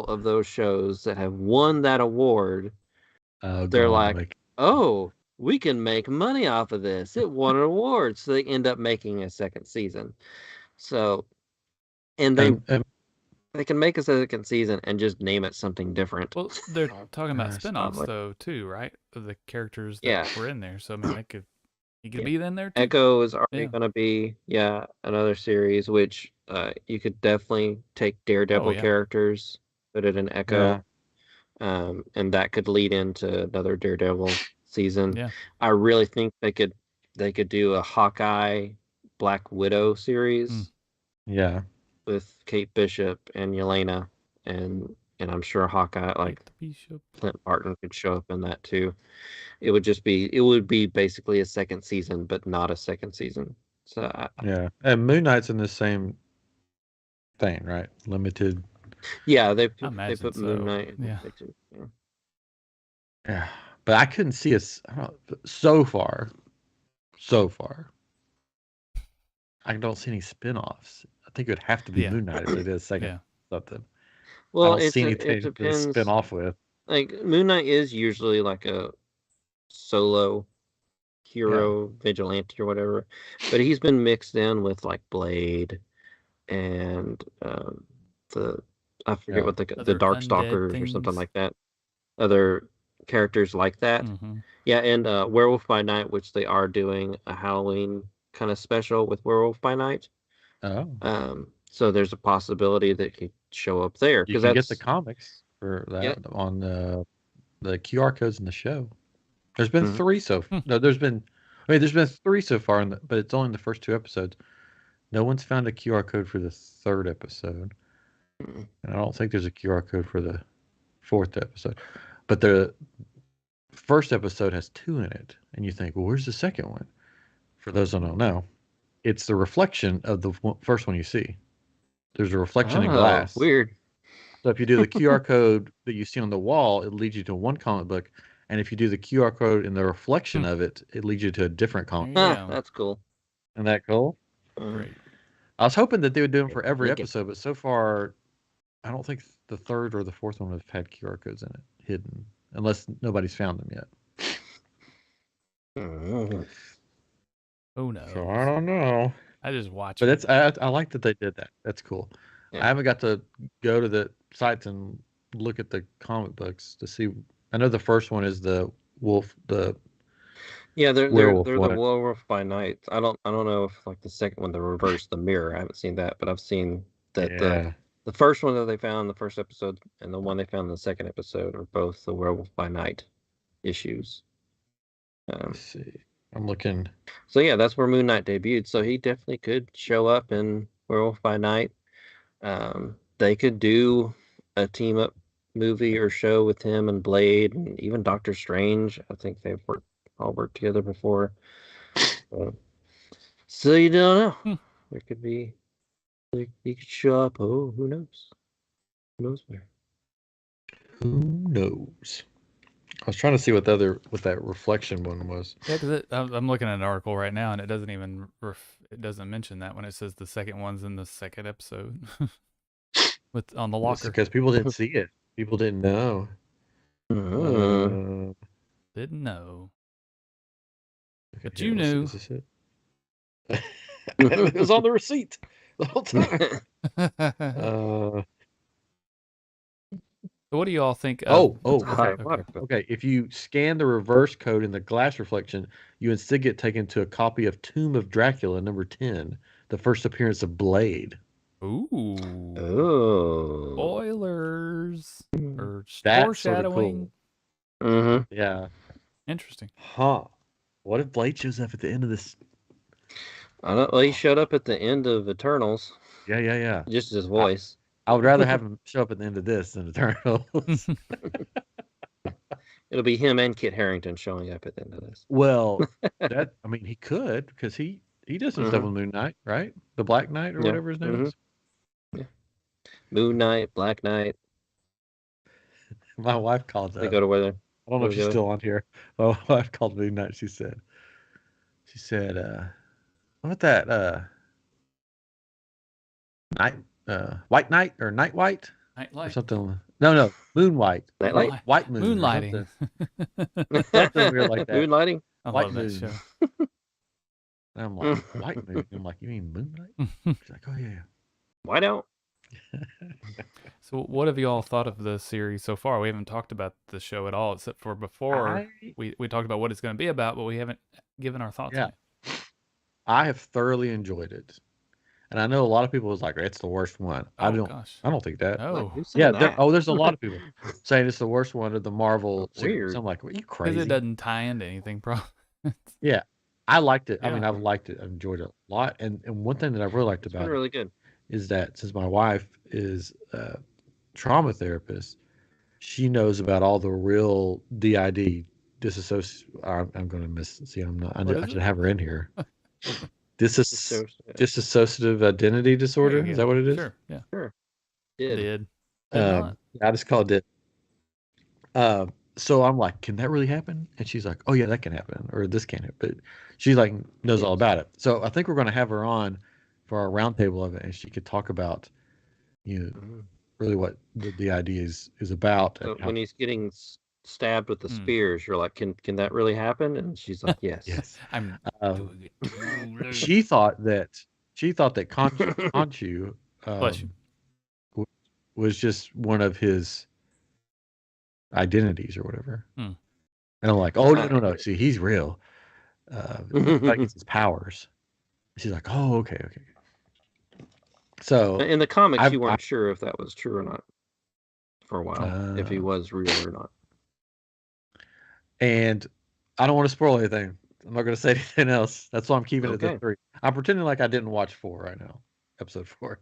of those shows that have won that award, they're like, oh, we can make money off of this. It won an award, so they end up making a second season. So, and they can make a second season and just name it something different. Well, they're talking about spinoffs though too, right? Of the characters that were in there. So I mean, he could be in there too. Echo is already going to be another series, which you could definitely take Daredevil characters, put it in Echo, and that could lead into another Daredevil season. Yeah. I really think they could do a Hawkeye Black Widow series. Yeah, with Kate Bishop and Yelena, and I'm sure Hawkeye Clint Barton could show up in that too. It would be basically a second season, but not a second season. So and Moon Knight's in the same thing, right? Limited. Yeah, they put Moon Knight. Yeah, but I couldn't see us so far. I don't see any spinoffs. I think it would have to be Moon Knight if it is second something. Well, I don't see anything to spin off with. Like Moon Knight is usually like a solo hero vigilante or whatever, but he's been mixed in with like Blade and I forget what the Darkstalkers or something like that. Other characters like that. And Werewolf by Night, which they are doing a Halloween kind of special with Werewolf by Night. So there's a possibility that he show up there because you get the comics for that on the QR codes in the show. There's been 3 so far. No, there's been 3 so far, but it's only in the first 2 episodes. No one's found a QR code for the 3rd episode, and I don't think there's a QR code for the 4th episode. But the first episode has 2 in it, and you think, well, where's the second one? For those who don't know, it's the reflection of the first one you see. There's a reflection in glass. Weird. So if you do the QR code that you see on the wall, it leads you to one comic book, and if you do the QR code in the reflection of it, it leads you to a different comic. There you go. That's cool. Isn't that cool? Great. I was hoping that they would do them for every Like it. episode, but so far, I don't think the third or the fourth one have had QR codes in it hidden, unless nobody's found them yet. Who knows? So I don't know. I just watch But it. I like that they did that. That's cool. Yeah. I haven't got to go to the sites and look at the comic books to see. I know the first one is the wolf. Yeah, they're Werewolf the one. werewolf by night. I don't know if like the second one, the reverse, the mirror. I haven't seen that, but I've seen that the first one that they found in the first episode and the one they found in the second episode are both the werewolf by night issues. Let's see. I'm looking. So yeah, that's where Moon Knight debuted. So he definitely could show up in Werewolf by Night. They could do a team up movie or show with him and Blade and even Doctor Strange. I think they've all worked together before. So you don't know. There could be. He could show up. Oh, who knows? Who knows where? Who knows? I was trying to see what that reflection one was. Yeah, because I'm looking at an article right now, and it doesn't even it doesn't mention that when it says the second one's in the second episode on the locker. Because people didn't see it. People didn't know. Didn't know. Okay, But you knew. Is this it? It was on the receipt the whole time. So what do you all think? Okay. If you scan the reverse code in the glass reflection, you instead get taken to a copy of Tomb of Dracula number 10, the first appearance of Blade. Ooh. Oh. Spoilers. Or That's foreshadowing. Sort of cool. Yeah. Interesting. Huh. What if Blade shows up at the end of this? I don't. Well, he showed up at the end of Eternals. Yeah. Just his voice. I would rather have him show up at the end of this than Eternals. It'll be him and Kit Harington showing up at the end of this. Well, he could, because he does some stuff with Moon Knight, right? The Black Knight or whatever his name is. Yeah. Moon Knight, Black Knight. My wife called that. They go to where? I don't know if she's still on here. My wife called Moon Knight. She said, what about that White Knight or Night White? Nightlight. Or something. No, Moon White. Nightlight? White Moon. Moonlighting. Something weird like that. Moonlighting? I White love Moon. that show. And I'm like, White Moon. I'm like, you mean Moonlight? She's like, oh yeah. Why don't? So what have you all thought of the series so far? We haven't talked about the show at all, except for before we talked about what it's going to be about, but we haven't given our thoughts on it. I have thoroughly enjoyed it. And I know a lot of people was like, it's the worst one. I don't think that. Oh. Yeah. There's a lot of people saying it's the worst one of the Marvel series. I'm like, are you crazy? Because it doesn't tie into anything, probably. Yeah. I liked it. Yeah. I mean, I've liked it. I've enjoyed it a lot. And one thing that I really liked about really good. is that since my wife is a trauma therapist, she knows about all the real DID, I'm going to miss. See, I'm not. I should have her in here. Dissociative identity disorder. Is that what it is? Sure. Yeah. Sure. Did. I just called it. So I'm like, can that really happen? And she's like, oh yeah, that can happen, or this can happen. But she like knows all about it. So I think we're going to have her on for our roundtable of it, and she could talk about, really what the idea is about. So when he's getting stabbed with the spears, you're like, can that really happen? And she's like, yes. Yes. I'm doing it. She thought that Khonshu was just one of his identities or whatever. And I'm like, oh no. See, he's real. Like it's his powers. She's like, oh, okay. So in the comics, you weren't sure if that was true or not for a while, if he was real or not. And I don't want to spoil anything. I'm not going to say anything else. That's why I'm keeping it at 3. I'm pretending like I didn't watch 4 right now, episode 4.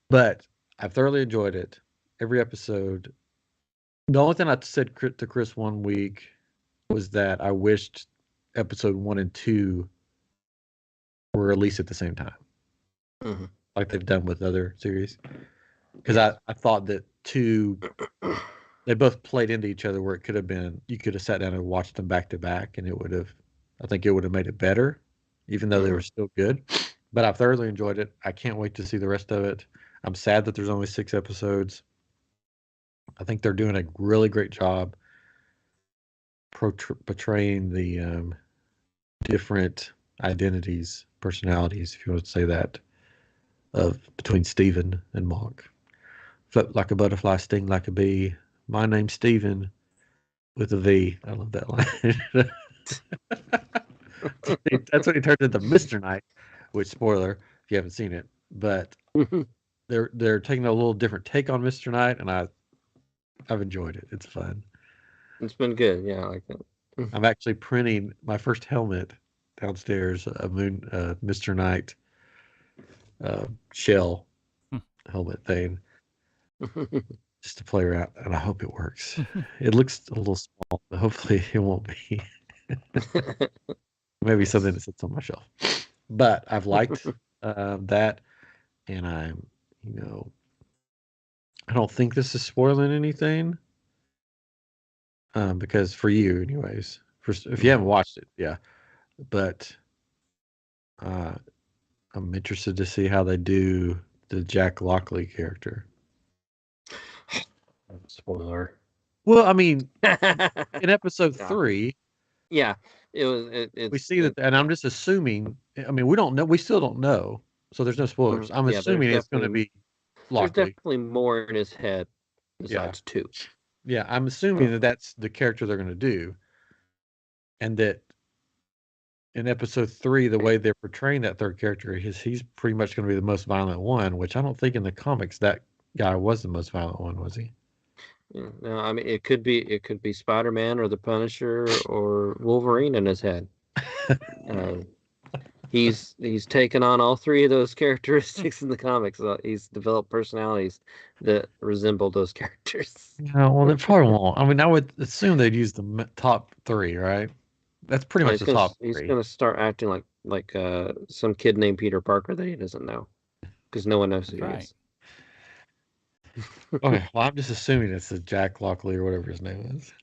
But I've thoroughly enjoyed it. Every episode. The only thing I said to Chris one week was that I wished episode 1 and 2 were released at the same time. Like they've done with other series. because I thought that they both played into each other where it could have been, you could have sat down and watched them back to back, and I think it would have made it better, even though they were still good. But I've thoroughly enjoyed it. I can't wait to see the rest of it. I'm sad that there's only 6 episodes. I think they're doing a really great job portraying the different identities, personalities, if you want to say that, of between Steven and Mark. Float like a butterfly, sting like a bee. My name's Steven with a V. I love that line. That's when he turned into Mr. Knight, which, spoiler if you haven't seen it, but they're taking a little different take on Mr. Knight, and I've enjoyed it. It's fun. It's been good. Yeah, I like it. I'm actually printing my first helmet downstairs, a Mr. Knight shell helmet thing, just to play around, and I hope it works. It looks a little small, but hopefully it won't be. Maybe something that sits on my shelf. But I've liked that, and I'm, I don't think this is spoiling anything, because for you, anyways, if you haven't watched it, yeah. But I'm interested to see how they do the Jack Lockley character. Spoiler. Well, I mean, in episode 3, yeah, it was. We see that, and I'm just assuming. I mean, we don't know. We still don't know, so there's no spoilers. I'm assuming it's going to be Lockley. There's definitely more in his head besides 2. Yeah, I'm assuming that that's the character they're going to do, and that in episode 3, the way they're portraying that third character is he's pretty much going to be the most violent one, which I don't think in the comics that guy was the most violent one, was he? Yeah, no, I mean it could be Spider-Man or the Punisher or Wolverine in his head. He's taken on all 3 of those characteristics in the comics. He's developed personalities that resemble those characters. Yeah, well, they probably won't. I mean, I would assume they'd use the top 3, right? That's pretty much the top 3. He's going to start acting like some kid named Peter Parker that he doesn't know, because no one knows who he is. Okay, well, I'm just assuming it's a Jack Lockley or whatever his name is.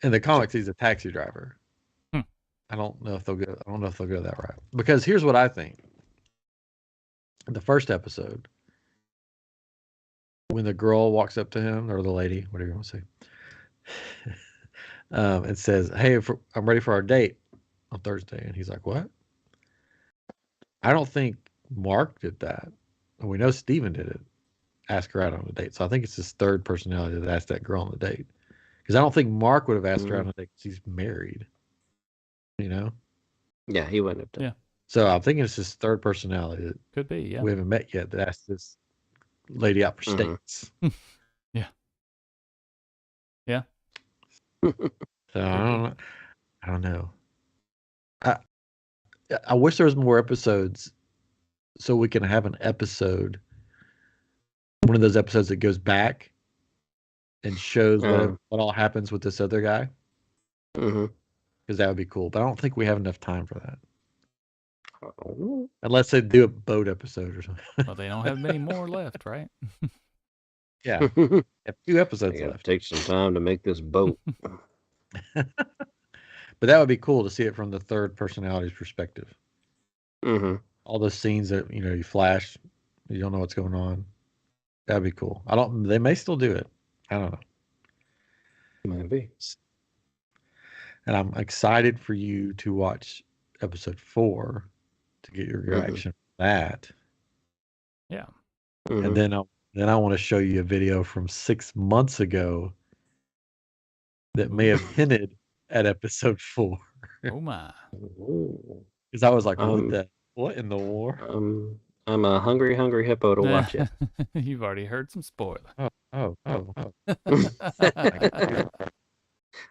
In the comics, he's a taxi driver. I don't know if they'll go that route, because here's what I think. In the first episode, when the girl walks up to him, or the lady, whatever you want to say, and says, "Hey, I'm ready for our date on Thursday," and he's like, "What?" I don't think Mark did that, and we know Steven did it. Ask her out on a date. So I think it's his third personality that asked that girl on the date, because I don't think Mark would have asked her out on a date because he's married. Yeah, he wouldn't have done. Yeah. So I'm thinking it's his third personality that could be. Yeah, we haven't met yet that asked this lady out for steaks. Yeah. So I don't know. I wish there was more episodes, so we can have an episode. One of those episodes that goes back and shows what all happens with this other guy. Because that would be cool. But I don't think we have enough time for that. Unless they do a boat episode or something. Well, they don't have many more left, right? Yeah. They have 2 episodes left. Take some time to make this boat. But that would be cool to see it from the third personality's perspective. All those scenes that, you flash, you don't know what's going on. That'd be cool. They may still do it. I don't know. Maybe. And I'm excited for you to watch episode 4 to get your reaction from that. Yeah. And then I want to show you a video from 6 months ago that may have hinted at episode 4. Oh my. Because I was like, what in the war? I'm a hungry hippo to watch it. You've already heard some spoilers. Oh.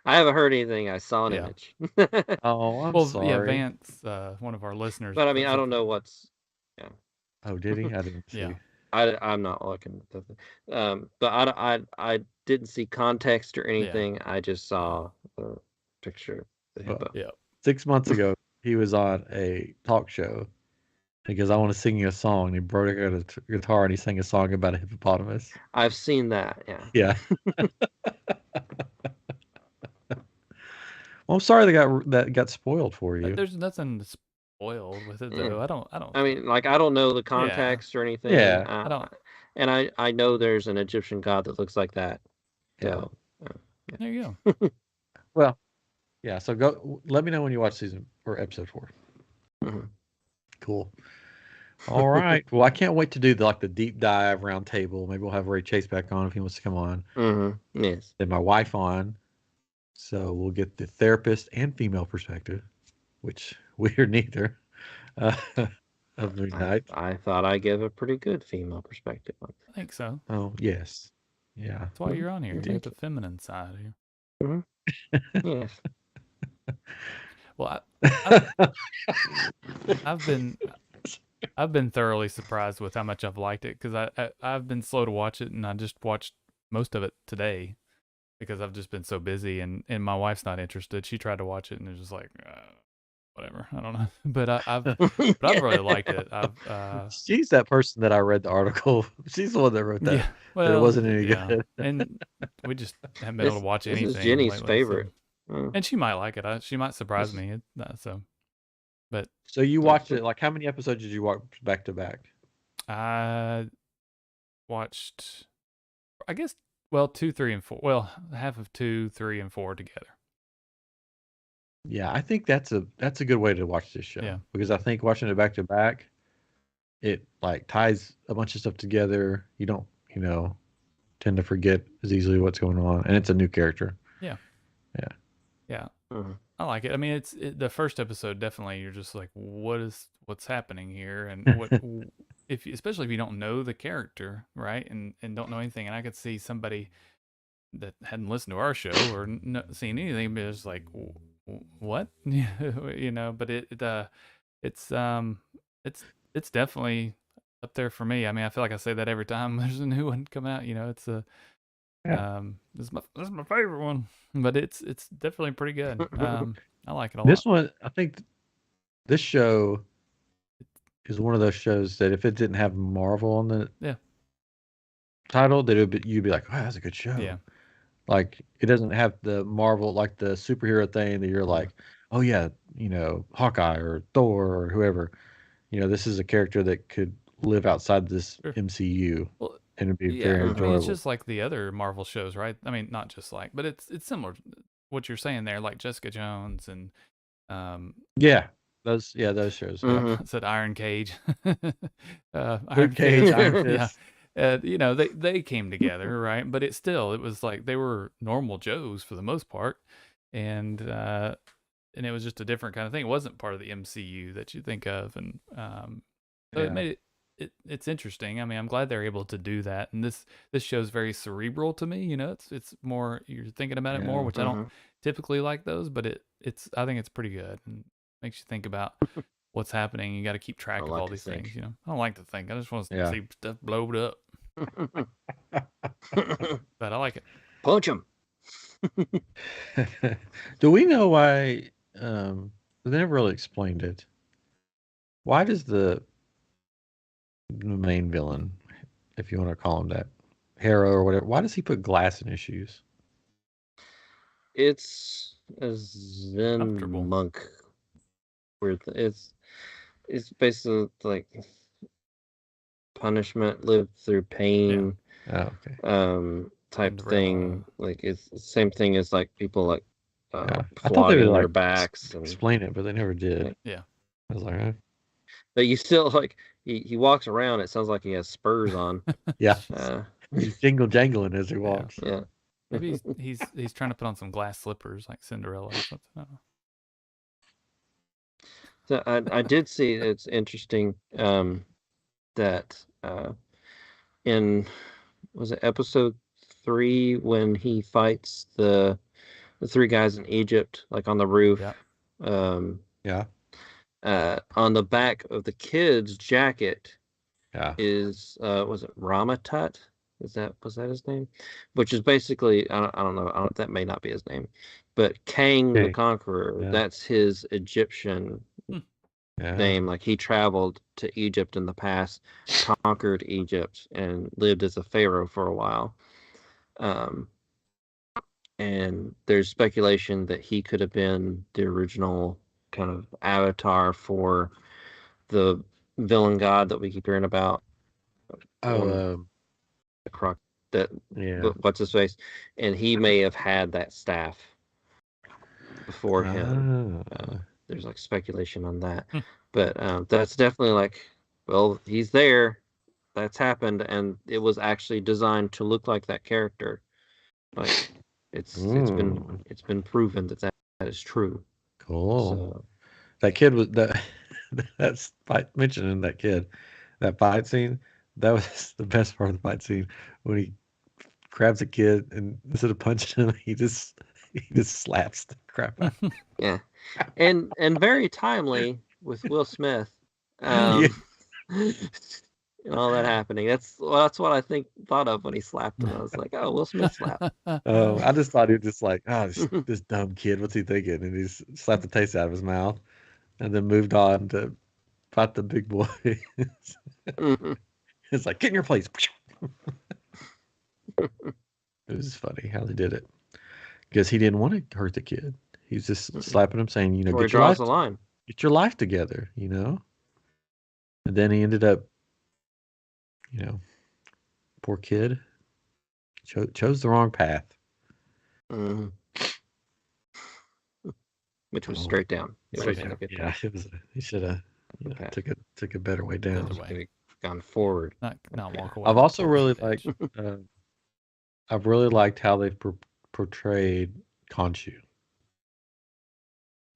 I haven't heard anything. I saw an image. I'm sorry. Yeah, Vance, one of our listeners. But I mean, I don't know what's. Yeah. Oh, did he? I didn't see. Yeah. I'm not looking at the but I didn't see context or anything. Yeah. I just saw the picture of the hippo. Yeah. 6 months ago, he was on a talk show, because I want to sing you a song. And he broke out a guitar and he sang a song about a hippopotamus. I've seen that. Yeah. Yeah. Well, I'm sorry that got spoiled for you. There's nothing spoiled with it though. I mean, like I don't know the context or anything. Yeah. I don't. And I know there's an Egyptian god that looks like that. So, yeah. There you go. Well, yeah. So go. Let me know when you watch season or episode 4. Mm-hmm. Cool. All right. Well, I can't wait to do the deep dive round table. Maybe we'll have Ray Chase back on if he wants to come on. Mm-hmm. Yes. Then my wife on. So we'll get the therapist and female perspective, which we are neither. Of Moon Knight. I thought I gave a pretty good female perspective on I think so. Oh, yes. Yeah. That's why you're on here. You have the feminine side here. Mm-hmm. Yes. Well, I've been thoroughly surprised with how much I've liked it because I've been slow to watch it and I just watched most of it today because I've just been so busy and my wife's not interested. She tried to watch it and it's just like whatever. I don't know, but I've really liked it. She's that person that I read the article. She's the one that wrote that. Yeah, well, that it wasn't any good. And we just haven't been able to watch anything. This is Jenny's lately, favorite. So. And she might like it. She might surprise me. So you watched it. Like, how many episodes did you watch back to back? I watched, I guess, 2, 3, and 4. Well, half of 2, 3, and 4 together. Yeah, I think that's a good way to watch this show. Yeah. Because I think watching it back to back, it ties a bunch of stuff together. You don't, tend to forget as easily what's going on, and it's a new character. Yeah. Yeah. Yeah. Mm-hmm. I like it. I mean, the first episode definitely. You're just like, what's happening here, and what especially if you don't know the character, right, and don't know anything. And I could see somebody that hadn't listened to our show or seen anything, but it's like, what, But it's definitely up there for me. I mean, I feel like I say that every time there's a new one coming out. It's a this is my favorite one, but it's definitely pretty good. I like it a lot. This one, I think, this show is one of those shows that if it didn't have Marvel on the title, that you'd be like, oh, that's a good show. Yeah. Like, it doesn't have the Marvel, like the superhero thing that you're like, oh yeah, Hawkeye or Thor or whoever. This is a character that could live outside this MCU. Well, and it'd be very enjoyable. I mean, it's just like the other Marvel shows, right? I mean, not just like, but it's similar to what you're saying there, like Jessica Jones and those shows. Mm-hmm. Yeah. I said Iron Cage. Iron Cage. Iron Fist. Yeah. They came together, right? But it was like they were normal Joes for the most part, and it was just a different kind of thing. It wasn't part of the MCU that you think of, and so it made it's interesting. I mean, I'm glad they're able to do that. And this show's very cerebral to me. It's more, you're thinking about it more, which I don't typically like those, but I think it's pretty good and makes you think about what's happening. You got to keep track of all these things. I don't like to think. I just want to see stuff blowed up. But I like it. Punch him. Do we know why? They never really explained it. Why does the main villain, if you want to call him that, Hero or whatever, why does he put glass in his shoes? It's a Zen monk. It's basically like punishment lived through pain. Yeah. Oh, okay. Type thing. Like it's the same thing as like people like I thought they would their backs and explain it, but they never did. Yeah. I was like, but you still like he walks around. It sounds like he has spurs on. Yeah. He's jangling as he walks. Yeah. Maybe he's trying to put on some glass slippers like Cinderella or something. I don't know. So I did see it's interesting that in was it episode 3 when he fights the 3 guys in Egypt, like on the roof. Yeah. On the back of the kid's jacket is was it Ramatut? Was that his name? Which is basically I don't know, that may not be his name, but Kang the Conqueror. That's his Egyptian name. Like he traveled to Egypt in the past, conquered Egypt, and lived as a pharaoh for a while. And there's speculation that he could have been the original kind of avatar for the villain god that we keep hearing about. Oh, the croc that yeah. what's his face, and he may have had that staff before him. There's like speculation on that, but that's definitely like, well, he's there. That's happened, and it was actually designed to look like that character. Like it's been proven that is true. Cool. So, that kid was that. That's mentioning that kid, that fight scene. That was the best part of the fight scene when he grabs a kid and instead of punching him, he just slaps the crap out. Yeah, and very timely with Will Smith. Yeah. And all that happening. That's what I thought of when he slapped him. I was like, oh, Will Smith slapped. I just thought he was just like, oh, this dumb kid, what's he thinking? And he slapped the taste out of his mouth, and then moved on to fight the big boy. It's like, get in your place. It was funny how they did it because he didn't want to hurt the kid. He's just slapping him, saying, you know, get your life together, you know. And then he ended up, you know, poor kid chose the wrong path. Which was straight down. It was. He should have took a better way down. Gone forward. Not walk away. I've also really liked. I've really liked how they've portrayed Khonshu.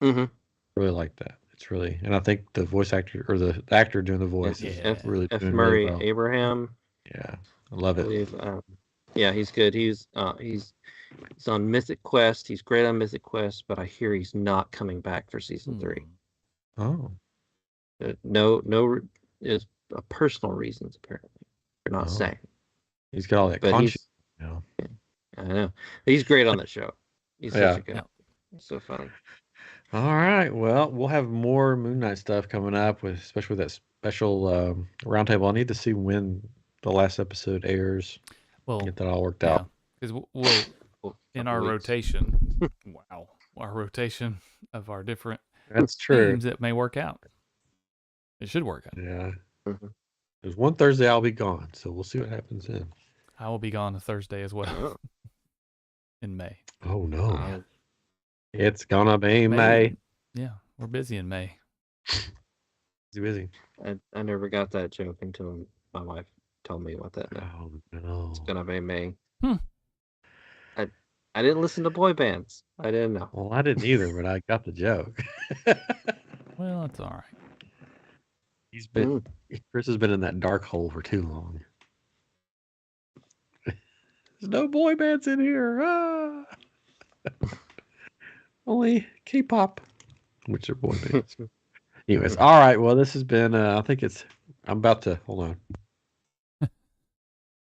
Really like that. It's really, and I think the voice actor or the actor doing the voice is really F. doing Murray really well. Abraham. Yeah, I love it. Yeah, he's good. He's on Mythic Quest. He's great on Mythic Quest, but I hear he's not coming back for season 3. Oh, no, is personal reasons apparently. They're not saying. He's got all that Khonshu. I know. He's great on that show. He's such a good. So funny. All right. Well, we'll have more Moon Knight stuff coming up, especially with that special roundtable. I need to see when the last episode airs. Well, get that all worked out. Because we'll in our rotation. Wow, our rotation of our different themes, it may work out. It should work out. Yeah. There's one Thursday I'll be gone, so we'll see what happens then. I will be gone a Thursday as well. In May. Oh no. It's gonna be May. Yeah, we're busy in May. Busy. I never got that joke until my wife told me what that meant. Oh no. It's gonna be May. I didn't listen to boy bands. I didn't know. Well, I didn't either, but I got the joke. Well, that's all right. Chris has been in that dark hole for too long. There's no boy bands in here. Only K-pop, which are boy bands. Anyways, all right. Well, this has been. I'm about to hold on.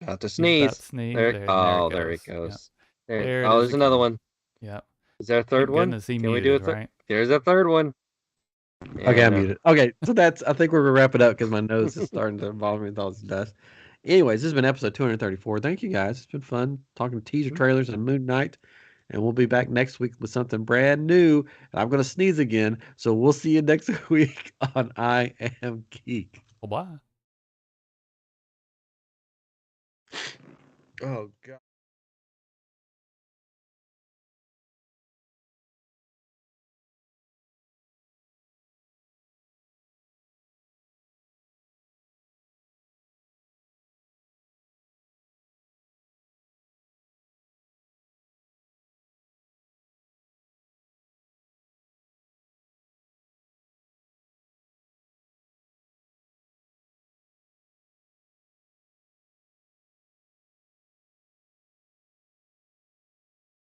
About to sneeze. There he goes. Yep. There's another one. Yeah. Is there a third one? Can we do it? Right? There's a third one. Yeah, okay, I'm muted. Okay, so I think we're gonna wrap it up because my nose is starting to bother me with all this dust. Anyways, this has been episode 234. Thank you guys. It's been fun talking teaser trailers and Moon Knight. And we'll be back next week with something brand new. And I'm going to sneeze again. So we'll see you next week on I Am Geek. Bye-bye. Oh, God.